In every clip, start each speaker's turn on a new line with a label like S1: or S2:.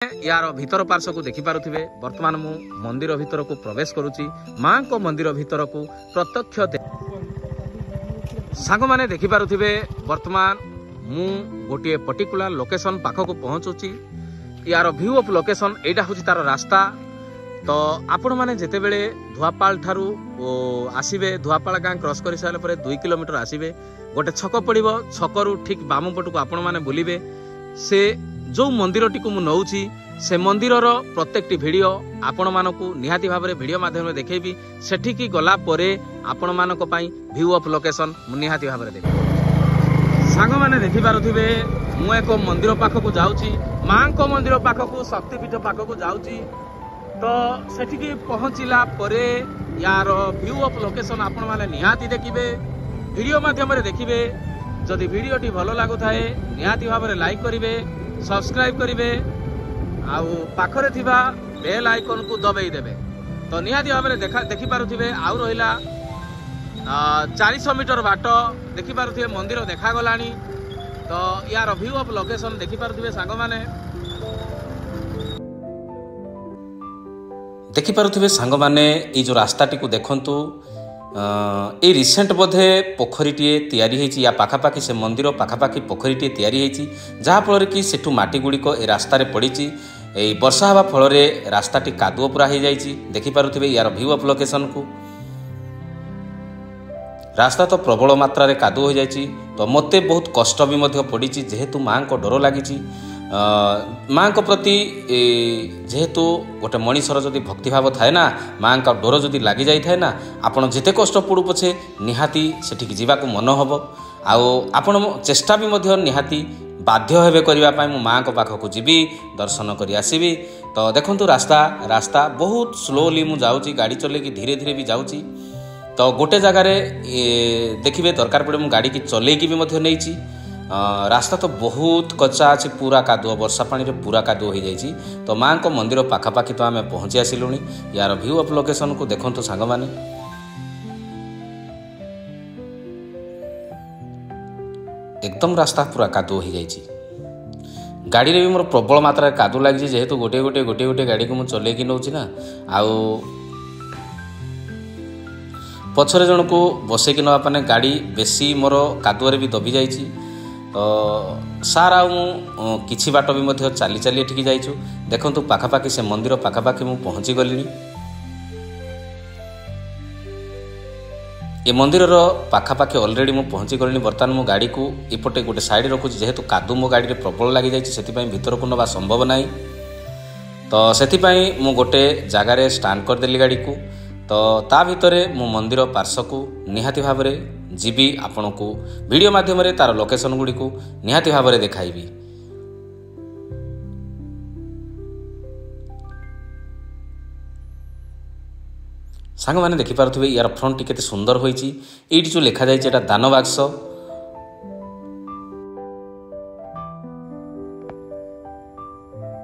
S1: यार भीतर पार्श्व को देखि पारुथिबे वर्तमान मु मंदिर भीतर को प्रवेश करुची मां को मंदिर भीतर को प्रत्यक्ष सांग माने देखि पारुथिबे वर्तमान मु गोटे पर्टिकुलर लोकेशन पाख को पहुंचुची यार व्यू ऑफ लोकेशन एटा होची तार रास्ता। तो आपण माने जेते बेले धुआपाल ठारू आसीबे धुआपाल गां क्रॉस कर सारे पर 2 किलोमीटर आसीबे गोटे छक पड़िबो छकरू ठीक बाम पट को आपण माने बुलिबे से जो मंदिर टी को नौची से मंदिर प्रत्येक वीडियो आपण मानकु निहाती भाव में वीडियो माध्यम देखैबी सेठी की गला परे आपण मानक पई व्यू ऑफ लोकेशन निहाती भाव में देबी। सांग माने देखि पारुथिबे मु एक मंदिर पाख को जाउची मां को मंदिर पाख को शक्तिपीठ पाख को जाउची। तो सेठी की पहुंचला परे यार व्यू ऑफ लोकेशन आपण माने निहाती देखिबे वीडियो माध्यम रे देखिबे। जदि वीडियो टी भलो लागु थाए निहाती भाव में लाइक करिवे सब्सक्राइब करिवे आउ पाखरे थिबा बेल आइकन को दबाई देबे। तो निहाती भाव में देखि पारुथिबे आउ रहिला 400 मीटर बाट देखि पारुथिबे मंदिर देखा गलानी। तो यार व्यू ऑफ लोकेशन देखि पारुथिबे सांग माने
S2: देखि पारुथिबे सांग माने ए जो रास्ताटी को देखंतु ए रिसेंट बोधे पोखरीटे तैयारी होती या पाखापाखि से मंदिर पाखापाखि पोखरीटे तैयारी होती जहाँफल कि सेठू माटी गुड़िक ए रास्तार पड़ी वर्षा हवा फल रास्ताटी कादुओ पूरा हो जाइए। देखि पारुथिबे यार व्यू ऑफ लोकेशन को रास्ता तो प्रबल मात्रा रे कादुओ हो जाइए। तो मते बहुत कष्ट भी पड़ी जेहेतु माँ को डर लगी माँ को प्रति जेहेतु गोटे मनीषर जदि भक्तिभाव थाए ना माँ का डर जदि लगी जाए ना आपण जिते कष्ट पड़ू पछे निहाती सेठिक जावाक मन हम आपण चेष्टा भी निहाती बाध्य हेबे करने मु माँ को पाखक जीवी दर्शन कर आसबि। तो देखंतु रास्ता रास्ता बहुत स्लोली मु जाऊँगी गाड़ी चलेकी धीरे धीरे भी जाऊँगी। तो गोटे जगार देखिए दरकार पड़े मु गाड़ी की चलेकी भी नहीं रास्ता तो बहुत कच्चा अच्छी पूरा कादुआ वर्षा पानी रे पूरा कादुआ हो जाइए। तो माँ को मंदिर पाखापाखि तो आम पहुँची आसिलुणी। यार व्यू ऑफ लोकेशन को देखंतु सांग माने एकदम रास्ता पूरा कादुआ हो जाइए। गाड़ी रे भी मोर प्रबल मात्रा कादुआ लगी जेहेतु गोटे गोटे गोटे गोटे गाड़ी को मुझे चलेकी नौची ना आउ पछरे जन को बसैकी नापने गाड़ी बेसी मोर कादुआ भी दबी जाइए। तो सार किछि बाट भी चली चली एठिक जाइछु। देखंतु पाखापाखि से मंदिर पाखापाखि मु पहुँची गलिनी। ए मंदिर पाखापाखि ऑलरेडी मु पहुँची गलिनी। बर्तमान मु गाड़ी को एपटे गोटे साइड रखुची जेहेतु कादु मो गाड़ी रे प्रबल लगी जाइए सेतिपई भीतर को नवा संभव नाही। तो सेतिपई मु गोटे जगार स्टांड कर देली गाड़ी को। तो ता भितरे मु मंदिर पार्श्व को निहाती भाव में जीवी आपण को वीडियो माध्यम रे तार लोकेशन गुड़ी को निहाती भाव में देखाइबी। सांग माने देखि पारुथिबे यार फ्रंट टी केते सुंदर होईची। एठी जो लिखा जाइए एटा दान बाक्स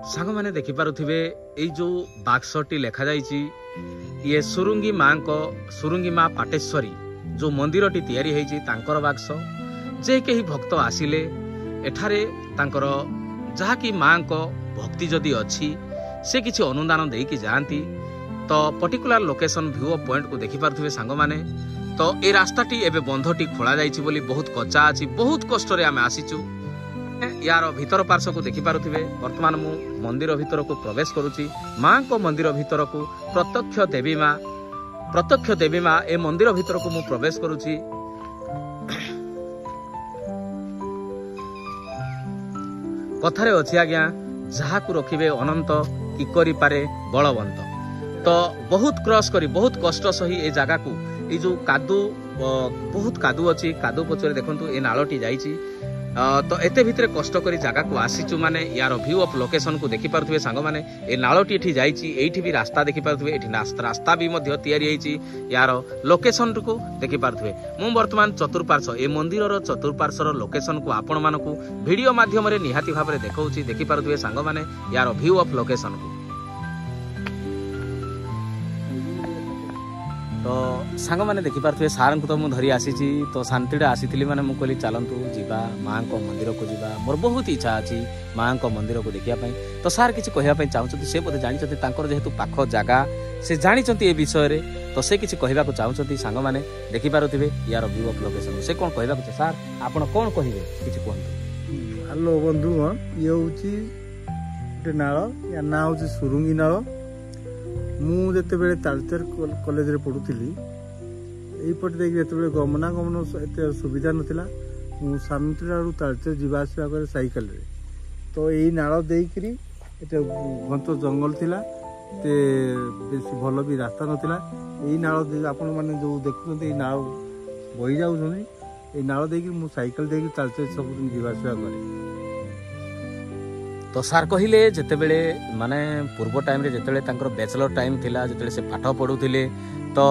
S1: सांग माने देखि पारुथिबे एई जो बाक्सटी लिखा जाइए ये सुरुंगी माँ पाटेश्वरी जो मंदिर टी तैयारी होईची तांकर बाक्स जे कहीं भक्त आसिले एठारे तांकर जहा कि माँ को भक्ति जदि अच्छी से किसी अनुदान देकी जाती। तो particular location view of point को देखि पारुथिबे सांग माने। तो ए रास्ताटी एबे बंधटी खोला जाइछि बोली बहुत कच्चा अछि बहुत कष्ट रे आमे आसीचु। यार भीतर पार्श्व को देखि पारुथिबे वर्तमान मु मंदिर भीतर को प्रवेश करुची माँ को मंदिर भीतर को प्रत्यक्ष देवी माँ ए मंदिर भीतर को मु प्रवेश करुची। कथारे अछि आज्ञा जहा को रखिबे अनंत की करि पारे बलवंत। तो बहुत क्रॉस करी बहुत कष्ट सही ए जगह को ए जो कादू बहुत कादू अच्छी कादू पचरे देखंतु ए नालटी जाइछि। तो एते भितरे कष्ट करी जगह को आसीचु माने यार व्यू ऑफ लोकेशन को देखि पारुथिबे सांग माने ए नालटी एठी जाइछि एठी भी रास्ता देखि पारुथिबे एठी रास्ता भी मध्य तैयारी होईछि यार लोकेशन को देखि पारुथिबे। मु वर्तमान चतुर्पार्श्व ए मंदिर रो चतुर्पार्श्वर लोकेशन को आपण मानकु वीडियो माध्यम रे निहाती भाव रे देखौछि देखि पारुथिबे सांग माने यार व्यू ऑफ लोकेशन को। तो सांग मैंने देखिपे सार को तो मुझे धरी आसी तो शांतिटा आसी मैंने मुझे कहली चलतु जीवा माँ को मंदिर को जीवा मोर बहुत इच्छा अच्छी माँ को मंदिर को देखापी तो सार किसी कहवाई चाहते से बोधे जानते जेहेतु पाख जगह से जानते ये विषय तो से किसी कहवाक चाहते सांग मैंने देखिपे यार व्यू ऑफ लोकेशन से कौन कहवाक सार आप कौन कहे किसी कहतु।
S3: हेलो बंधु ये हूँ गोटे नाल या ना हूँ सुरुंगी नाल मुझे बेले तालचेर कॉलेज रे पढ़ुली यपटे देखिए जो गमनागमन एत सुविधा नाला सामंतरा तालचेर जावास करे साइकेल रे तो यही नाल देकरी घंट जंगल थिला बेस भल भी रास्ता नाला यही नाल आपण मैंने जो देखुं नाल बही जाऊँ नाल देकी साइकेल देकी तालचेर सब दिन जावास करे।
S1: तो सार कहले जिते बड़े माने पूर्व टाइम रे जिते तांकर बैचलर टाइम थिला जिते से पाठ पढ़ुथिले तो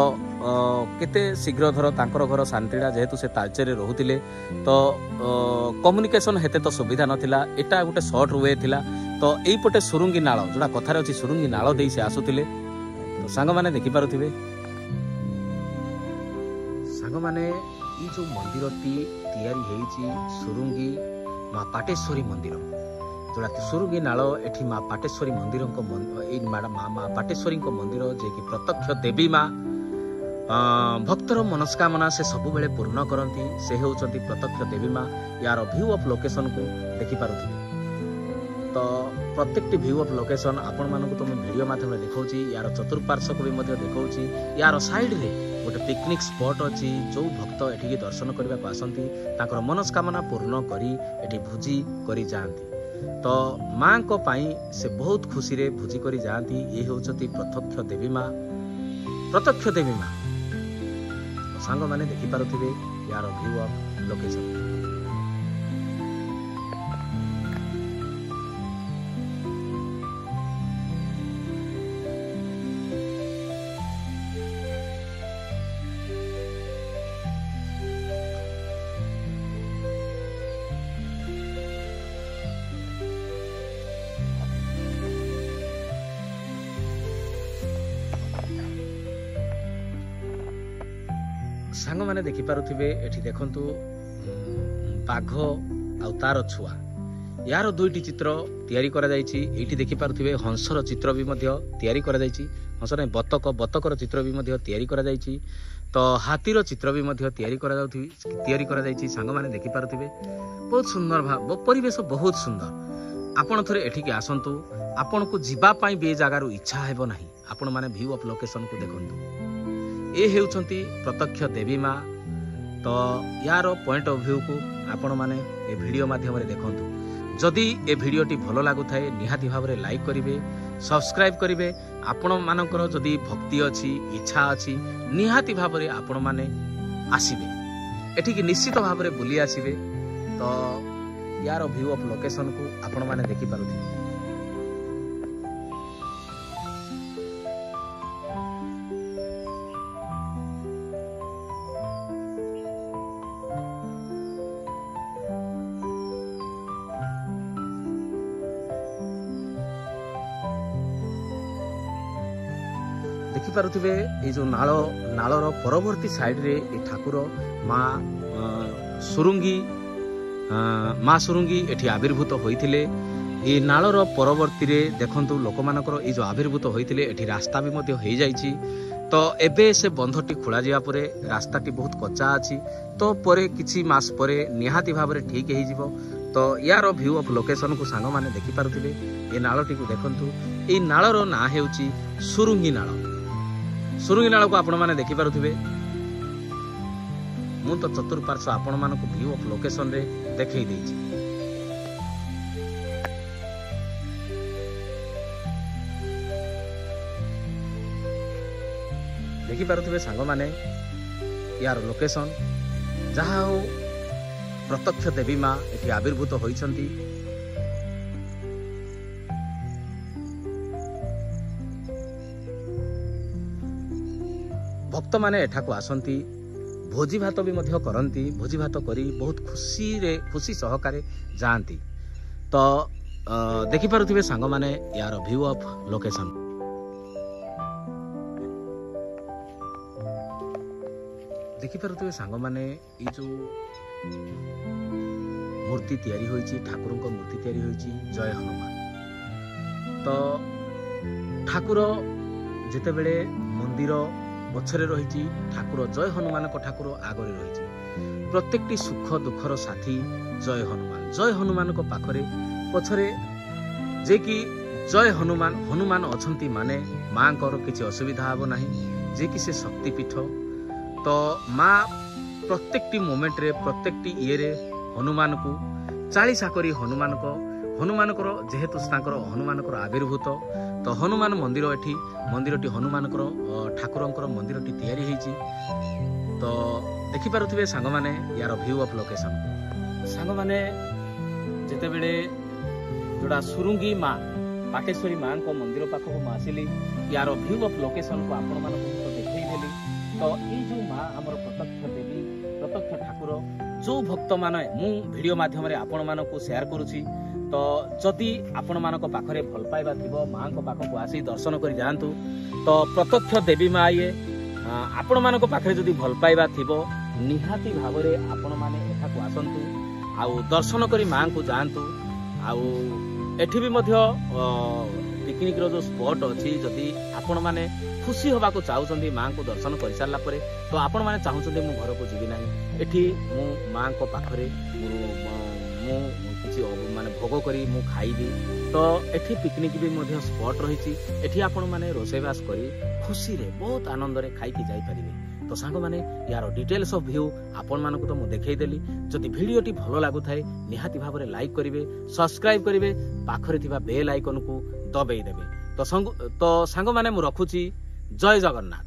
S1: केते शीघ्र धर तांकर घर शांतिड़ा जेहेतु से तालचेर रे रहुथिले तो कम्युनिकेशन हेते तो सुविधा नथिला एटा गोटे शॉर्ट वे थिला तो एई पटे सुरुंगी नाळ जोडा कथारे अछि सुरुंगी नाळ देई से आसुथिले तो सांग माने देखि पारुथिबे सांग माने ई जो मंदिरटी तयारी हेछि सुरुंगी मां पाटेश्वरी मंदिर जोड़ा सुरुंगी नाल एठी माँ पाटेश्वरी मंदिर माँ पाटेश्वरी मंदिर जे कि प्रत्यक्ष देवी माँ भक्तर मनस्कामना से सब बेले पूर्ण करती से होउचंती प्रत्यक्ष देवी माँ यार व्यू ऑफ लोकेशन को देखि पारुथिबे तो प्रत्येक व्यू ऑफ लोकेशन आपण मानक तो वीडियो माध्यम देखौची यार चतुर्पार्श्व को भी मध्य देखौची यार साइड रे गोटे पिकनिक स्पॉट अछि जो भक्त एठी दर्शन करबा को आसंती ताकर मनस्कामना पूर्ण करी एठी भोजी करी जांती तो माँ को पाई से बहुत खुशी रे भोजी करी जाती ये होचती प्रत्यक्ष देवी माँ सांग माने देखि पारुथिबे यार व्यू ऑफ लोकेशन। सांग माने देखि पारुथिबे एठी देखंतु बाघ आ तार छुआ यार दुईटी चित्र तयारी करा जायछि एठी देखि पारुथिबे हंसर चित्र भी मध्य तयारी करा जायछि हंस नै बतकर चित्र भी मध्य तयारी करा जायछि तो हाथीर चित्र भी मध्य तयारी करा जायछि सांग माने देखि पारुथिबे बहुत सुंदर भाव परिवेश बहुत सुंदर आपण थरे एठी के आसंतु आपण को जीवा पई बे जागारु इच्छा हेबो नाही आपण माने व्यू ऑफ लोकेशन को देखंतु ये हेउछंती प्रत्यक्ष देवी माँ तो यार पॉइंट ऑफ व्यू को आपण माने ए वीडियो माध्यम रे देखंतु जदि ए वीडियोटी भलो लागु थाए निहाती भाव रे लाइक करिवे सब्सक्राइब करिवे आपण मानकर जदि भक्ति अछि इच्छा अछि निहाती भाव रे आपण माने आसीबे एठी कि निश्चित भाव रे बुली आसीबे तो यार व्यू ऑफ लोकेशन को आपण माने देखि पारुथि। देखिपे ये जो नालर परवर्ती साइड रे ये ठाकुर माँ सुरुंगी एठी आविर्भूत होइथिले ये नालर परवर्ती रे देखंतु लोक मानकर ये जो आविर्भूत होइथिले एठी रास्ता भी मध्य हो जाइछि तो एबे से बंधटी खोला जिया परे रास्ताटी बहुत कच्चा अछि तो परे किछि मास परे निहाती भाव रे ठीक हो जिवो तो यार व्यू ऑफ लोकेशन को सांग माने देखि पारुथिबे ये नालटी को देखंतु ये नालर ना हेउछि सुरुंगी नाल को आपण माने देखि पारुथिबे मु तो चतुर्पार्श्व आपण मानक व्यू ऑफ लोकेशन रे देखै दैछि देखि पारुथिबे सांग माने यार लोकेशन जहा हो प्रत्यक्ष देवी माँ एठी आविर्भूत होइछंती भक्त माने एठाको आसंती भोजी भात भी मध्य करंती भोजी भात करी बहुत खुशी सहकारे जाती तो देखि पारुथिबे सांग माने यार व्यू ऑफ लोकेशन। ଦେଖିପାରୁଥିବେ ସାଙ୍ଗମାନେ ଏଇ ଯେଉଁ ମୂର୍ତ୍ତି ତିଆରି ହୋଇଛି, ଠାକୁରଙ୍କ ମୂର୍ତ୍ତି ତିଆରି ହୋଇଛି ଜୟ ହନୁମାନ। ତ ଠାକୁର ଯେତେବେଳେ ମନ୍ଦିର ପଛରେ ରହିଛି, ଠାକୁର ଜୟ ହନୁମାନଙ୍କ ଠାକୁର ଆଗରେ ରହିଛି। ପ୍ରତ୍ୟେକଟି ସୁଖ ଦୁଃଖର ସାଥୀ ଜୟ ହନୁମାନ। ଜୟ ହନୁମାନଙ୍କ ପାଖରେ ପଛରେ ଯେ କି ଜୟ ହନୁମାନ, ହନୁମାନ ଅଛନ୍ତି ମାନେ ମାଙ୍କର କିଛି ଅସୁବିଧା ହେବ ନାହିଁ, ଯେ କି ସେ ଶକ୍ତିପୀଠ। ତ ମା ପ୍ରତ୍ୟେକଟି ମୋମେଣ୍ଟରେ, ପ୍ରତ୍ୟେକଟି ଇଏରେ ହନୁମାନଙ୍କୁ ଚାଳିଶା କରି ହନୁମାନଙ୍କର ଯେହେତୁ ତାଙ୍କର ହନୁମାନଙ୍କର ଆବିର୍ଭୂତ, ତ ହନୁମାନ ମନ୍ଦିର ମନ୍ଦିରଟି ହନୁମାନଙ୍କର ଠାକୁରଙ୍କର ମନ୍ଦିରଟି ତିଆରି ହେଇଛି। ତ ଦେଖିପାରୁଥିବେ ସାଙ୍ଗମାନେ ୟାର ଭ୍ୟୁ ଅଫ୍ ଲୋକେସନ୍। ସାଙ୍ଗମାନେ ଯେତେବେଳେ ଯୋଉଟା ସୁରୁଙ୍ଗି ମା ପାଟେଶ୍ୱରୀ ମାଙ୍କ ମନ୍ଦିର ପାଖକୁ ମୁଁ ଆସିଲି, ୟାର ଭ୍ୟୁ ଅଫ୍ ଲୋକେସନ୍କୁ ଆପଣମାନଙ୍କୁ ତ ଦେଖେଇ ଦେଲି। ତ ଏଇ ଯେଉଁ ମା ଆମର ପ୍ରତ୍ୟକ୍ଷ ଦେବୀ, ପ୍ରତ୍ୟକ୍ଷ ଠାକୁର, ଯେଉଁ ଭକ୍ତମାନେ ମୁଁ ଭିଡ଼ିଓ ମାଧ୍ୟମରେ ଆପଣମାନଙ୍କୁ ସେୟାର କରୁଛି, ତ ଯଦି ଆପଣମାନଙ୍କ ପାଖରେ ଭଲ ପାଇବା ଥିବ ମାଙ୍କ ପାଖକୁ ଆସି ଦର୍ଶନ କରି ଯାଆନ୍ତୁ। ତ ପ୍ରତ୍ୟକ୍ଷ ଦେବୀ ମା ଇଏ ଆପଣମାନଙ୍କ ପାଖରେ ଯଦି ଭଲ ପାଇବା ଥିବ ନିହାତି ଭାବରେ ଆପଣମାନେ ଏଠାକୁ ଆସନ୍ତୁ, ଆଉ ଦର୍ଶନ କରି ମାଙ୍କୁ ଯାଆନ୍ତୁ। ଆଉ ଏଠି ବି ମଧ୍ୟ ପିକନିକ୍ର ଯେଉଁ ସ୍ପଟ୍ ଅଛି, ଯଦି ଆପଣମାନେ ଖୁସି ହେବାକୁ ଚାହୁଁଛନ୍ତି ମାଙ୍କୁ ଦର୍ଶନ କରିସାରିଲା ପରେ, ତ ଆପଣମାନେ ଚାହୁଁଛନ୍ତି ମୁଁ ଘରକୁ ଯିବି ନାହିଁ, ଏଠି ମୁଁ ମାଙ୍କ ପାଖରେ ମୁଁ କିଛି ମାନେ ଭୋଗ କରି ମୁଁ ଖାଇବି। ତ ଏଠି ପିକନିକ୍ ବି ମଧ୍ୟ ସ୍ପଟ୍ ରହିଛି, ଏଠି ଆପଣମାନେ ରୋଷେଇବାସ କରି ଖୁସିରେ ବହୁତ ଆନନ୍ଦରେ ଖାଇକି ଯାଇପାରିବେ। ତ ସାଙ୍ଗମାନେ ୟାର ଡିଟେଲ୍ସ ଅଫ୍ ଭ୍ୟୁ ଆପଣମାନଙ୍କୁ ତ ମୁଁ ଦେଖେଇଦେଲି। ଯଦି ଭିଡ଼ିଓଟି ଭଲ ଲାଗୁଥାଏ ନିହାତି ଭାବରେ ଲାଇକ୍ କରିବେ, ସବସ୍କ୍ରାଇବ୍ କରିବେ, ପାଖରେ ଥିବା ବେଲ୍ ଆଇକନ୍କୁ ଦବେଇ ଦେବେ। ତ ସାଙ୍ଗମାନେ ମୁଁ ରଖୁଛି। ଜୟ ଜଗନ୍ନାଥ।